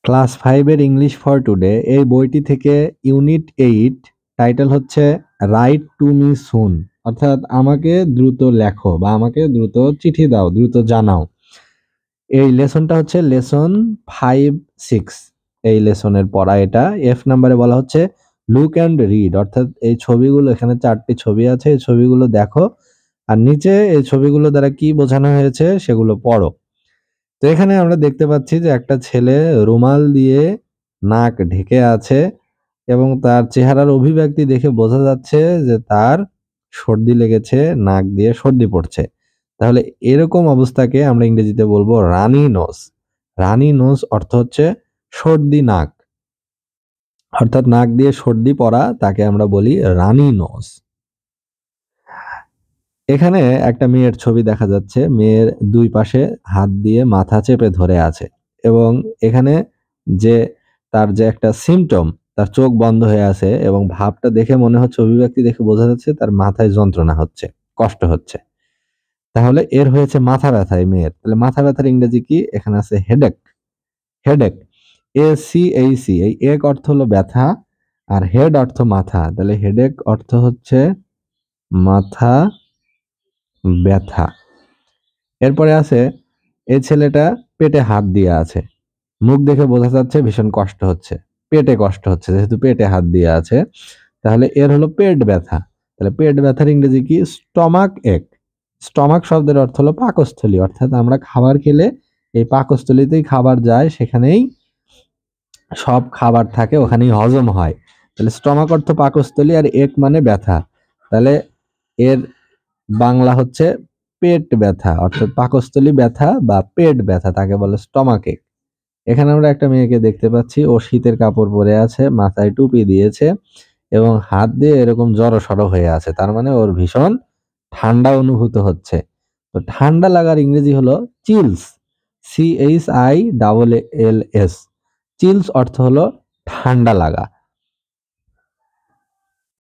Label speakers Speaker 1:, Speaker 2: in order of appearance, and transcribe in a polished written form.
Speaker 1: Class 5 এর English for today এই বইটি থেকে ইউনিট 8 টাইটেল হচ্ছে রাইট টু মি সুন, অর্থাৎ আমাকে দ্রুত লেখো বা আমাকে দ্রুত চিঠি দাও, দ্রুত জানাও। এই লেসনটা হচ্ছে লেসন 5-6, এই লেসনের পড়া। এটা এফ নাম্বারে বলা হচ্ছে লুক অ্যান্ড রিড, অর্থাৎ এই ছবিগুলো, এখানে 4টি ছবি আছে, এই ছবিগুলো দেখো আর নিচে এই ছবিগুলো দ্বারা কি বোঝানো হয়েছে সেগুলো পড়ো। তো এখানে আমরা দেখতে পাচ্ছি যে একটা ছেলে রুমাল দিয়ে নাক ঢেকে আছে এবং তার চেহারার অভিব্যক্তি দেখে বোঝা যাচ্ছে যে তার সর্দি লেগেছে, নাক দিয়ে সর্দি পড়ছে। তাহলে এরকম অবস্থাকে আমরা ইংরেজিতে বলবো রানি নোজ। রানি নোজ অর্থ হচ্ছে সর্দি নাক, অর্থাৎ নাক দিয়ে সর্দি পড়া, তাকে আমরা বলি রানি নোজ। এখানে একটা মেয়ের ছবি দেখা যাচ্ছে, মেয়ের দুই পাশে হাত দিয়ে মাথা চেপে ধরে আছে এবং এখানে যে তার যে একটা সিমটম, তার চোখ বন্ধ হয়ে আছে এবং ভাবটা দেখে মনে হচ্ছে, অভিব্যক্তি দেখে বোঝা যাচ্ছে তার মাথায় যন্ত্রণা হচ্ছে, কষ্ট হচ্ছে। তাহলে এর হয়েছে মাথা ব্যথা এই মেয়ের। তাহলে মাথা ব্যথার ইংরেজি কি? এখানে আছে হেডেক। হেডেক, ACHC, এই এক অর্থ হলো ব্যথা আর হেড অর্থ মাথা, তাহলে হেডেক অর্থ হচ্ছে মাথা ব্যথা। এরপরে আছে এই ছেলেটা পেটে হাত দিয়ে আছে, মুখ দেখে বোঝা যাচ্ছে ভীষণ কষ্ট হচ্ছে, পেটে কষ্ট হচ্ছে, যেহেতু পেটে হাত দিয়ে আছে তাহলে এর হলো পেট ব্যথা। তাহলে পেট ব্যথার ইংরেজি কি? স্টমাক এক। স্টমাক শব্দের অর্থ হলো পাকস্থলী, অর্থাৎ আমরা খাবার খেলে এই পাকস্থলীতেই খাবার যায়, সেখানেই সব খাবার থাকে, ওখানেই হজম হয়। তাহলে স্টমাক অর্থ পাকস্থলী আর এক মানে ব্যথা, তাহলে এর বাংলা হচ্ছে পেট ব্যথা, অর্থাৎ পাকস্থলী ব্যথা বা পেট ব্যথা, তাকে বলে স্টমাক এক। এখানে আমরা একটা মেয়েকে দেখতে পাচ্ছি, ও শীতের কাপড় পরে আছে, মাথায় টুপি দিয়েছে এবং হাত দিয়ে এরকম জড়সড় হয়ে আছে, তার মানে ওর ভীষণ ঠান্ডা অনুভূত হচ্ছে। তো ঠান্ডা লাগার ইংরেজি হলো চিলস, CHILLS। চিলস অর্থ হলো ঠান্ডা লাগা।